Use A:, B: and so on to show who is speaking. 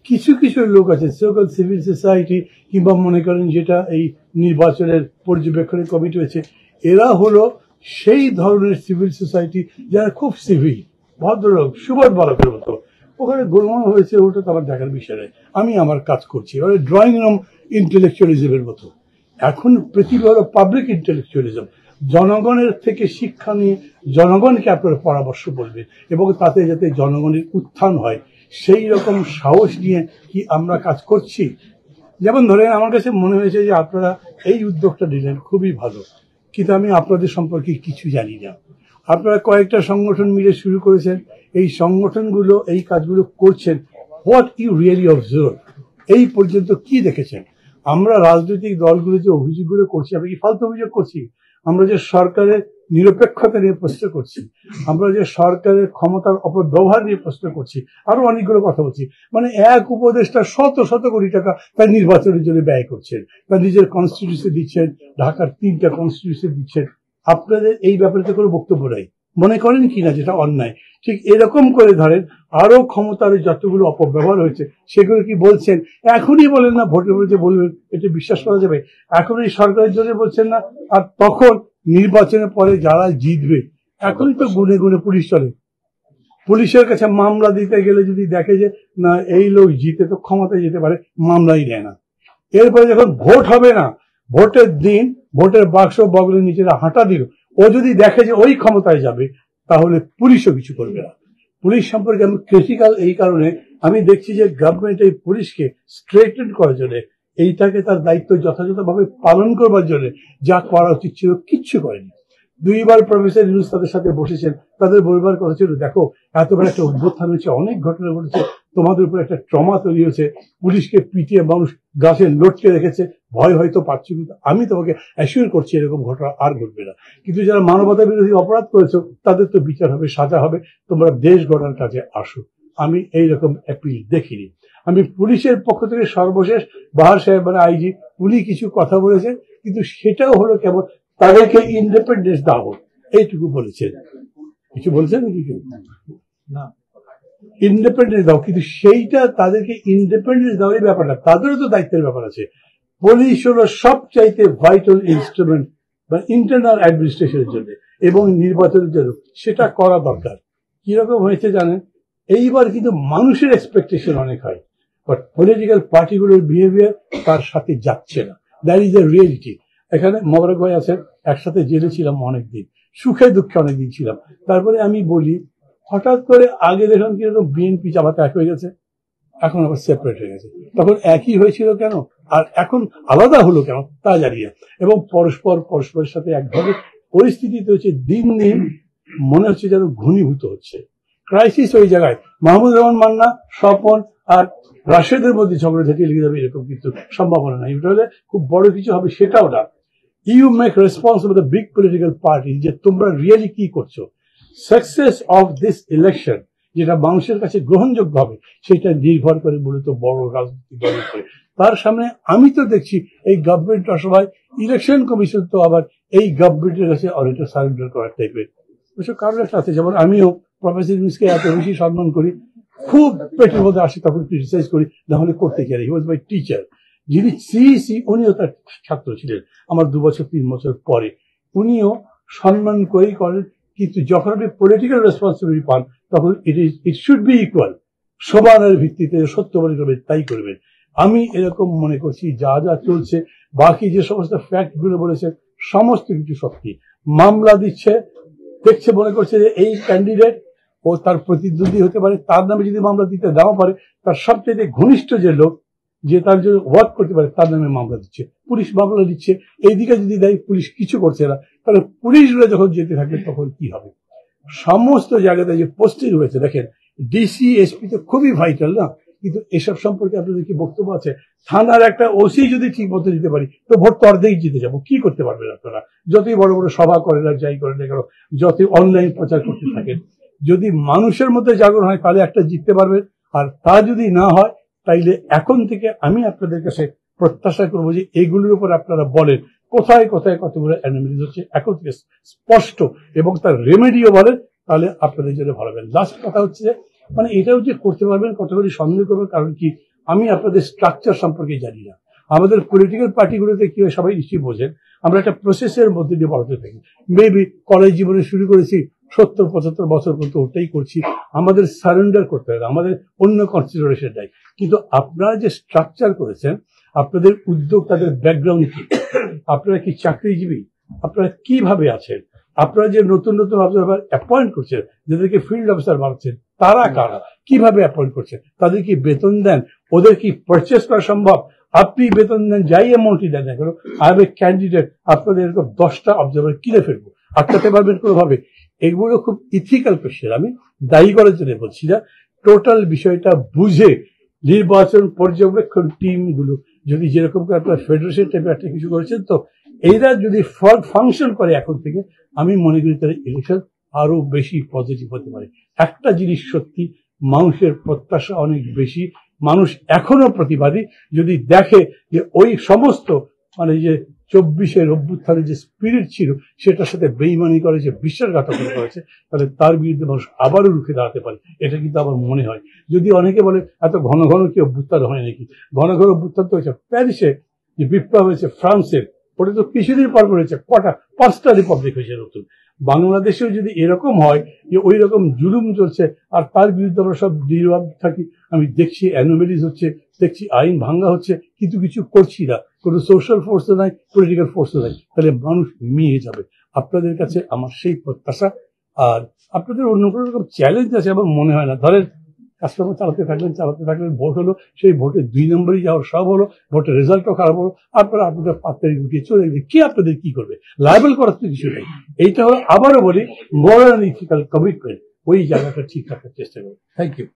A: কিছু কিছু লোক আছে সকল সিভিল সোসাইটি কিংবা মনে করেন যেটা এই নির্বাচনের পর্যবেক্ষণের কমিটি হয়েছে, এরা হলো সেই ধরনের সিভিল সোসাইটি যারা খুব সিভিল ভদ্রলোক, সুবোধ বালকের মতো। ওখানে গোলমাল হয়েছে ওটা তো আমার দেখার বিষয় নয়, আমি আমার কাজ করছি। ওরা ড্রয়িং রুম ইন্টেলেকচুয়ালিজমের মতো। এখন পৃথিবী হলো পাবলিক ইন্টেলেকচুয়ালিজম। জনগণের থেকে শিক্ষা নিয়ে জনগণকে আপনারা পরামর্শ বলবেন এবং তাতে যাতে জনগণের উত্থান হয় সেই রকম সাহস নিয়ে কি আমরা কাজ করছি? যেমন ধরেন আমার কাছে মনে হয়েছে যে আপনারা এই উদ্যোগটা নিলেন, খুবই ভালো, কিন্তু আমি আপনাদের সম্পর্কে কিছু জানি না। আপনারা কয়েকটা সংগঠন মিলে শুরু করেছেন, এই সংগঠনগুলো এই কাজগুলো করছেন। হোয়াট ইউ রিয়েলি অবজার্ভ, এই পর্যন্ত কি দেখেছেন? আমরা রাজনৈতিক দলগুলো যে অভিযোগগুলো করছি, আমরা কি ফালতু অভিযোগ করছি? আমরা যে সরকারের নিরপেক্ষতা নিয়ে প্রশ্ন করছি, আমরা যে সরকারের ক্ষমতার অপব্যবহার নিয়ে প্রশ্ন করছি, আরো অনেকগুলো কথা বলছি। মানে এক উপদেষ্টা শত শত কোটি টাকা তার নির্বাচনের জন্য ব্যয় করছেন, তার নিজের কনস্টিটিউশন দিচ্ছেন, ঢাকার 3টা কনস্টিটিউশন দিচ্ছেন। আপনাদের এই ব্যাপারে তো কোনো বক্তব্য নাই, মনে করেন কিনা যেটা অন্যায়। ঠিক এরকম করে ধরেন আরো ক্ষমতার যতগুলো অপব্যবহার হয়েছে সেগুলো কি বলছেন? এখনই বলেন না ভোটের মধ্যে বলবেন, এটা বিশ্বাস করা যাবে? এখন এই সরকারের জন্য বলছেন না, আর তখন নির্বাচনের পরে যারা জিতবে, এখনই তো গুনে গুনে পুলিশ চলে। পুলিশের কাছে মামলা দিতে গেলে যদি দেখে যে না এই লোক জিতে তো ক্ষমতায় যেতে পারে, মামলাই দেয় না। এরপরে যখন ভোট হবে না, ভোটের দিন ভোটের বাক্স বগলের নিচে হাঁটা দিল, ও যদি দেখে যে ওই ক্ষমতায় যাবে, তাহলে পুলিশও কিছু করবে না। পুলিশ সম্পর্কে আমি ক্রিটিক্যাল এই কারণে, আমি দেখছি যে গভর্নমেন্ট এই পুলিশকে স্ট্রেটেন করার জন্য, এইটাকে তার দায়িত্ব যথাযথভাবে পালন করবার জন্য যা করা উচিত ছিল কিচ্ছু করেনি। 2বার প্রফেসর ইউনূস তাদের সাথে বসেছেন, তাদের বলবার কথা ছিল দেখো এত বড় একটা অভ্যুত্থান হয়েছে, অনেক ঘটনা ঘটেছে, তোমাদের উপর একটা ট্রমা তৈরি হয়েছে, পুলিশকে পিটিয়ে মানুষ গাছে লটকে রেখেছে, ভয় হয়তো পাচ্ছি, কিন্তু আমি তোমাকে অ্যাসিওর করছি এরকম ঘটনা আর ঘটবে না। কিন্তু যারা মানবতা বিরোধী অপরাধ করেছো তাদের তো বিচার হবে, সাজা হবে, তোমরা দেশ গড়ার কাজে আসো। আমি এইরকম অ্যাপিল দেখিনি। আমি পুলিশের পক্ষ থেকে সর্বশেষ বাহার সাহেব মানে আইজি, উনি কিছু কথা বলেছেন, কিন্তু সেটাও হলো কেবল তাদেরকে ইন্ডিপেন্ডেন্স দাও, এইটুকু বলেছেন। কিছু বলছেন নাকি কেউ? না, ইন্ডিপেন্ডেন্স দাও, কিন্তু সেইটা তাদেরকে ইন্ডিপেন্ডেন্স দাও এই ব্যাপারটা তাদেরও তো দায়িত্বের ব্যাপার আছে। পুলিশ হলো সবচাইতে ভাইটাল ইনস্ট্রুমেন্ট বা ইন্টারনাল অ্যাডমিনিস্ট্রেশনের জন্য এবং নির্বাচনের জন্য, সেটা করা দরকার। কিরকম হয়েছে জানেন, এইবার কিন্তু মানুষের এক্সপেকটেশন অনেক হয়, বাট পলিটিক্যাল পার্টিগুলোর বিহেভিয়ার তার সাথে যাচ্ছে না। That is a reality. এখানে মোবারক ভাই আছেন, একসাথে জেলে ছিলাম অনেকদিন, সুখে দুঃখে অনেকদিন ছিলাম। তারপরে আমি বলি হঠাৎ করে আগে দেখলাম কিরকম বিএনপি জামাতে এক হয়ে গেছে, এখন আবার সেপারেট হয়ে গেছে। তখন একই হয়েছিল কেন, আর এখন আলাদা হলো কেন তা জানি না। এবং পরস্পরের সাথে এক ধরনের পরিস্থিতিতে হচ্ছে দিন দিন মনে হচ্ছে যেন ঘনীভূত হচ্ছে। ক্রাইসিস ওই জায়গায়। মাহমুদুর রহমান মান্না, স্বপন আর রাশেদের মধ্যে ঝগড়াঝাটি লেগে যাবে এরকম কিন্তু সম্ভাবনা নাই। এটা হলে খুব বড় কিছু হবে সেটাও না। You make responsible the big political party, যে তোমরা রিয়েলি কি করছো। সাকসেস অফ দিস ইলেকশন যেটা মানুষের কাছে গ্রহণযোগ্য হবে সেটা নির্ভর করে মূলত বড় রাজনৈতিক দলের উপরে। তার সামনে আমি তো দেখছি এই গভর্নমেন্ট অসহায়, ইলেকশন কমিশন তো আবার এই গভর্নমেন্টের কাছে অনেকটা সারেন্ডার করার টাইপের। ওইসব কারণ একটা আছে। যেমন আমিও প্রফেসর ইউনূসকে এত বেশি সম্মান করি, খুব পেটের মধ্যে আসে তখন ক্রিটিসাইজ করি, না হলে করতে গেলে। হি ওয়াজ মাই টিচার। যিনি সিইসি উনিও তার ছাত্র ছিলেন আমার 2 বছর 3 বছর পরে, উনিও সম্মান করেই করেন। কিন্তু যখন আপনি পলিটিক্যাল রেসপন্সিবিলিটি পান তখন ইট শুড বি ইকুয়াল, সমানের ভিত্তিতে সত্য বলে করবেন, তাই করবেন। আমি এরকম মনে করছি যা যা চলছে, বাকি যে সমস্ত ফ্যাক্ট গুলো বলেছে সমস্ত কিছু সত্যি। মামলা দিচ্ছে, দেখছে, মনে করছে যে এই ক্যান্ডিডেট ও তার প্রতিদ্বন্দ্বী হতে পারে, তার নামে যদি মামলা দিতে দেওয়া পারে, তার সবচেয়ে ঘনিষ্ঠ যে লোক যে তার জন্য ওয়ার্ক করতে পারে তার নামে মামলা দিচ্ছে, পুলিশ মামলা দিচ্ছে। এইদিকে যদি দেয় পুলিশ কিছু করছে না, তাহলে পুলিশরা যখন যেতে থাকবে তখন কি হবে? সমস্ত জায়গাতে যে পোস্টিং হয়েছে দেখেন, ডিসি এসপি তো খুবই ভাইটাল না, কিন্তু এসব সম্পর্কে আপনাদের কি বক্তব্য আছে? থানার একটা ওসি যদি ঠিক মতো দিতে পারি তো ভোট তো অর্ধেক জিতে যাবো। কি করতে পারবেন আপনারা? যতই বড় বড় সভা করেন আর যাই করেন না কেন, যতই অনলাইন প্রচার করতে থাকেন, যদি মানুষের মধ্যে জাগরণ হয় তাহলে একটা জিততে পারবেন। আর তা যদি না হয় তাইলে এখন থেকে আমি আপনাদের কাছে প্রত্যাশা করবো যে এগুলোর উপর আপনারা বলেন কোথায় কোথায় কতগুলো অ্যানোমালিজ হচ্ছে, এখন থেকে স্পষ্ট, এবং তার রেমেডিও বলেন, তাহলে আপনাদের জন্য ভালো হবে। লাস্ট কথা হচ্ছে মানে এটাও যে করতে পারবেন কতগুলি সন্দেহ করবেন, কারণ কি আমি আপনাদের স্ট্রাকচার সম্পর্কে জানি না। আমাদের পলিটিক্যাল পার্টিগুলোতে কি হয় সবাই নিশ্চয়ই বোঝেন, আমরা একটা প্রসেসের মধ্যে দিয়ে বাড়তে থাকি। মেবি কলেজ জীবনে শুরু করেছি 70-75 বছর পর্যন্ত ওটাই করছি, আমাদের সারেন্ডার করতে হবে, আমাদের অন্য কনসিডারেশন নাই। কিন্তু আপনারা যে স্ট্রাকচার করেছেন, আপনাদের উদ্যোক্তাদের ব্যাকগ্রাউন্ড কি, আপনারা কি চাকরিজীবী, আপনারা কিভাবে আছেন, আপনারা যে নতুন নতুন অবজারভার অ্যাপয়েন্ট করছেন, যাদেরকে ফিল্ড অফিসার বানাচ্ছেন, তারা কারা, কিভাবে অ্যাপয়েন্ট করছেন, তাদের কি বেতন দেন, ওদের কি পারচেস করা সম্ভব, আপনি বেতন দেন যাই অ্যামাউন্টই দেন না কেন, আই এ ক্যান্ডিডেট, আপনাদের এরকম 10টা অবজারভার কিনে ফেলবো, আটকাতে পারবেন কোনোভাবে? এগুলো খুব ইথিক্যাল কোয়েশ্চেন, আমি দায়ী করার জন্য বলছি না। টোটাল বিষয়টা বুঝে নির্বাচন পর্যবেক্ষণ টিমগুলো যদি যেরকম করে আপনার ফেডারেশন টাইপের একটা কিছু করেছেন, তো এইরা যদি ফাংশন করে এখন থেকে, আমি মনে করি তাহলে ইলেকশন আরো বেশি পজিটিভ হতে পারে। একটা জিনিস সত্যি, মানুষের প্রত্যাশা অনেক বেশি, মানুষ এখনো প্রতিবাদী। যদি দেখে যে ওই সমস্ত মানে যে 24-এর অভ্যুত্থানের যে স্পিরিট ছিল সেটার সাথে বেইমানি করেছে, বিশ্বাসঘাতকতা করেছে, তাহলে তার বিরুদ্ধে মানুষ আবারও রুখে দাঁড়াতে পারে। এটা কিন্তু আমার মনে হয়। যদি অনেকে বলে এত ঘন ঘন কি অভ্যুত্থান হয় নাকি, ঘন ঘন অভ্যুত্থান তো হয়েছে প্যারিসে, যে বিপ্লব হয়েছে ফ্রান্সের, ওটা তো কিছুদিন পর হয়েছে, 5টা রিপাবলিক হয়েছে নতুন। বাংলাদেশেও যদি এরকম হয় যে ওই রকম জুলুম চলছে আর তার বিরুদ্ধে আমরা সব নির্বাক থাকি, আমি দেখছি অ্যানোমেলিজ হচ্ছে, দেখছি আইন ভাঙ্গা হচ্ছে, কিন্তু কিছু করছি না, কোনো সোশ্যাল ফোর্সও নাই, পলিটিক্যাল ফোর্সও নাই, তাহলে মানুষ মিয়ে যাবে। আপনাদের কাছে আমার সেই প্রত্যাশা। আর আপনাদের অন্য কোনো রকম চ্যালেঞ্জ আছে আমার মনে হয় না। ধরেন কাস্টমার চালাতে থাকলেন, ভোট হলো, সেই ভোটে 2 নম্বরই যাওয়ার সব হলো, ভোটের রেজাল্টও খারাপ হলো, আপনারা আপনাদের 5 তারিখ উঠিয়ে চলে গেলে কে আপনাদের কি করবে? লাইবেল করার তো কিছু নেই। এইটা হলো, আবারও বলি, মোরাল ইথিক্যাল কমিটমেন্ট, ওই জায়গাটা ঠিক রাখার চেষ্টা করবো। Thank you.